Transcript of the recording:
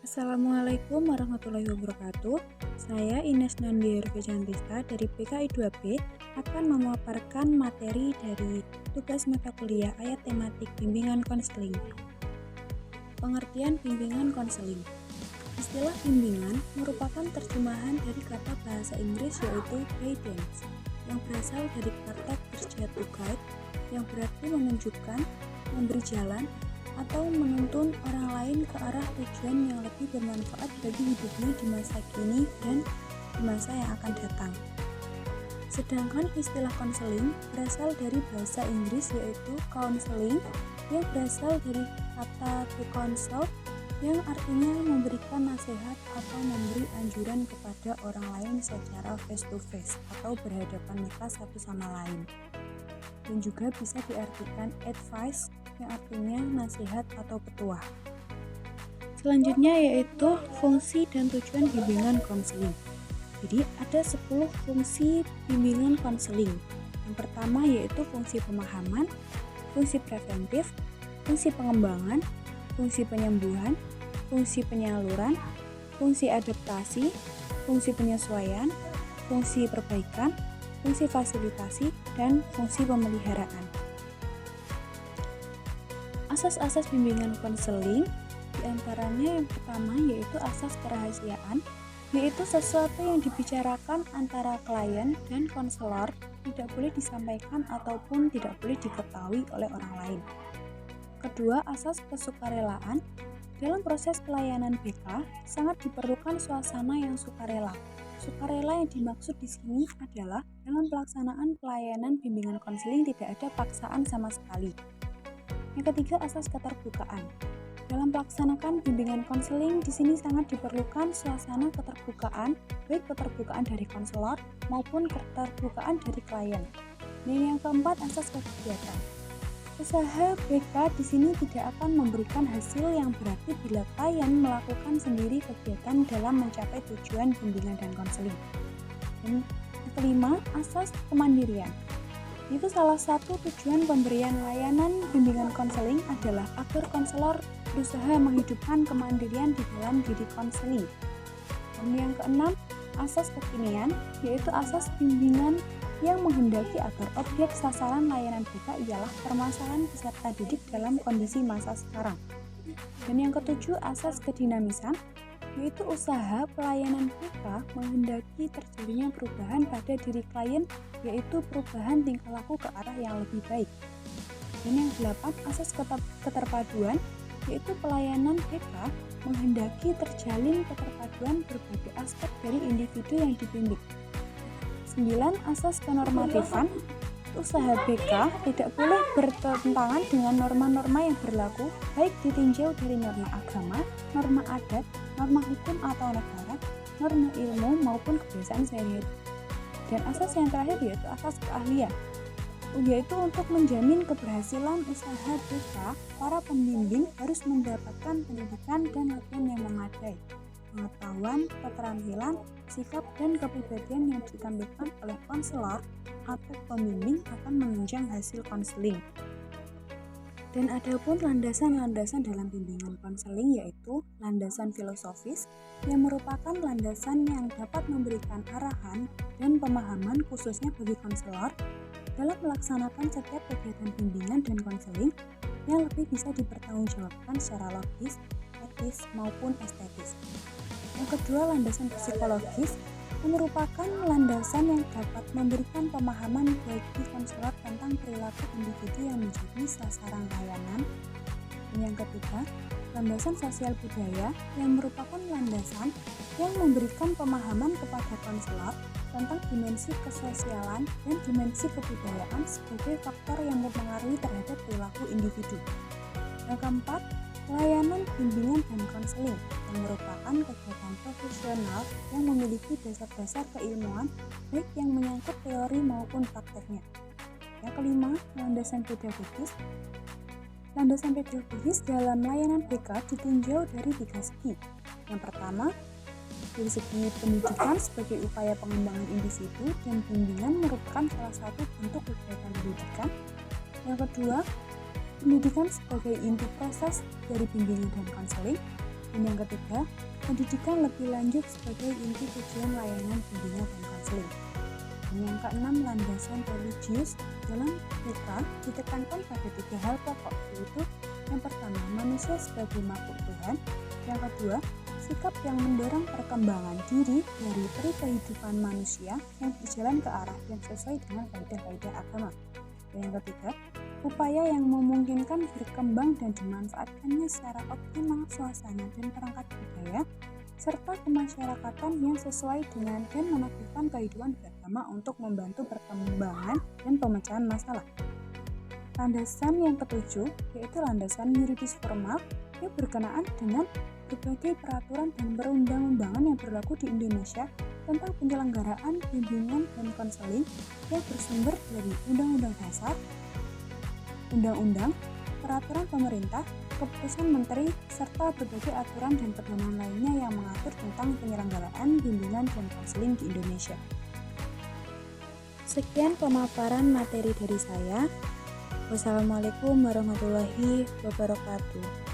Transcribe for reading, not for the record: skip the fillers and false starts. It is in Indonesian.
Assalamualaikum warahmatullahi wabarakatuh. Saya Ines Nandia Rufijantista dari PKI 2B akan memaparkan materi dari tugas mata kuliah ayat tematik bimbingan konseling. Pengertian bimbingan konseling. Istilah bimbingan merupakan terjemahan dari kata bahasa Inggris yaitu guidance, yang berasal dari kata kerja to guide, yang berarti menunjukkan, memberi jalan, atau menuntun orang lain ke arah tujuan yang lebih bermanfaat bagi hidupnya di masa kini dan di masa yang akan datang. Sedangkan istilah konseling berasal dari bahasa Inggris yaitu counseling, yang berasal dari kata to counsel, yang artinya memberikan nasihat atau memberi anjuran kepada orang lain secara face to face atau berhadapan muka satu sama lain. Dan juga bisa diartikan advice, yang artinya nasihat atau petuah. Selanjutnya yaitu fungsi dan tujuan bimbingan konseling. Jadi ada 10 fungsi bimbingan konseling. Yang pertama yaitu fungsi pemahaman, fungsi preventif, fungsi pengembangan, fungsi penyembuhan, fungsi penyaluran, fungsi adaptasi, fungsi penyesuaian, fungsi perbaikan, fungsi fasilitasi, dan fungsi pemeliharaan. Asas-asas bimbingan konseling diantaranya yang pertama yaitu asas kerahasiaan, yaitu sesuatu yang dibicarakan antara klien dan konselor tidak boleh disampaikan ataupun tidak boleh diketahui oleh orang lain. Kedua, asas kesukarelaan. Dalam proses pelayanan BK sangat diperlukan suasana yang sukarela. Sukarela yang dimaksud di sini adalah dalam pelaksanaan pelayanan bimbingan konseling tidak ada paksaan sama sekali. Yang ketiga, asas keterbukaan. Dalam melaksanakan bimbingan konseling di sini sangat diperlukan suasana keterbukaan, baik keterbukaan dari konselor maupun keterbukaan dari klien. Dan yang keempat, asas kegiatan. Usaha BK di sini tidak akan memberikan hasil yang berarti bila klien melakukan sendiri kegiatan dalam mencapai tujuan bimbingan dan konseling. Dan yang kelima, asas kemandirian. Itu salah satu tujuan pemberian layanan bimbingan konseling adalah agar konselor berusaha menghidupkan kemandirian di dalam diri konseling. Dan yang keenam, asas kekinian, yaitu asas bimbingan yang menghendaki agar objek sasaran layanan BK ialah permasalahan peserta didik dalam kondisi masa sekarang. Dan yang ketujuh, asas kedinamisan, yaitu usaha pelayanan BK menghendaki terjadinya perubahan pada diri klien, yaitu perubahan tingkah laku ke arah yang lebih baik. Dan yang delapan, asas keterpaduan, yaitu pelayanan BK menghendaki terjalin keterpaduan berbagai aspek dari individu yang dibimbing. 9. Asas kenormatifan. Usaha BK tidak boleh bertentangan dengan norma-norma yang berlaku, baik ditinjau dari norma agama, norma adat, norma hukum atau negara, norma ilmu maupun kebiasaan sehari-hari. Dan asas yang terakhir yaitu asas keahlian, yaitu untuk menjamin keberhasilan usaha BK, para pembimbing harus mendapatkan pendidikan dan latihan yang memadai. Pengetahuan, keterampilan, sikap, dan kepribadian yang ditampilkan oleh konselor atau pembimbing akan menunjang hasil konseling. Dan ada pun landasan-landasan dalam bimbingan konseling yaitu landasan filosofis yang merupakan landasan yang dapat memberikan arahan dan pemahaman khususnya bagi konselor dalam melaksanakan setiap kegiatan bimbingan dan konseling yang lebih bisa dipertanggungjawabkan secara logis, etis, maupun estetis. Yang kedua, landasan psikologis yang merupakan landasan yang dapat memberikan pemahaman bagi konselor tentang perilaku individu yang menjadi sasaran layanan. Dan yang ketiga, landasan sosial budaya yang merupakan landasan yang memberikan pemahaman kepada konselor tentang dimensi kesosialan dan dimensi kebudayaan sebagai faktor yang mempengaruhi terhadap perilaku individu. Yang keempat, layanan bimbingan dan konseling yang merupakan kegiatan profesional yang memiliki dasar-dasar keilmuan baik yang menyangkut teori maupun prakteknya. Yang kelima, landasan pedagogis. Landasan pedagogis dalam layanan BK ditinjau dari 3 segi. Yang pertama, dari segi pendidikan sebagai upaya pengembangan individu dan bimbingan merupakan salah satu bentuk kegiatan pendidikan. Yang kedua, pendidikan sebagai inti proses dari bimbingan dan konseling. Dan yang ketiga, pendidikan lebih lanjut sebagai inti tujuan layanan bimbingan dan konseling. Dan yang keenam, landasan religius dalam mereka ditekankan pada 3 hal pokok, yaitu yang pertama, manusia sebagai makhluk Tuhan. Yang kedua, sikap yang mendorong perkembangan diri dari peri kehidupan manusia yang berjalan ke arah yang sesuai dengan kaidah-kaidah agama. Dan yang ketiga, upaya yang memungkinkan berkembang dan dimanfaatkannya secara optimal suasana dan perangkat budaya serta kemasyarakatan yang sesuai dengan dan meneguhkan kehidupan beragama untuk membantu perkembangan dan pemecahan masalah. Landasan yang ketujuh yaitu landasan yuridis formal yang berkenaan dengan berbagai peraturan dan perundang-undangan yang berlaku di Indonesia tentang penyelenggaraan bimbingan dan konseling yang bersumber dari Undang-Undang Dasar, Undang-Undang, peraturan pemerintah, keputusan menteri, serta berbagai aturan dan pedoman lainnya yang mengatur tentang penyelenggaraan bimbingan dan konseling di Indonesia. Sekian pemaparan materi dari saya. Wassalamualaikum warahmatullahi wabarakatuh.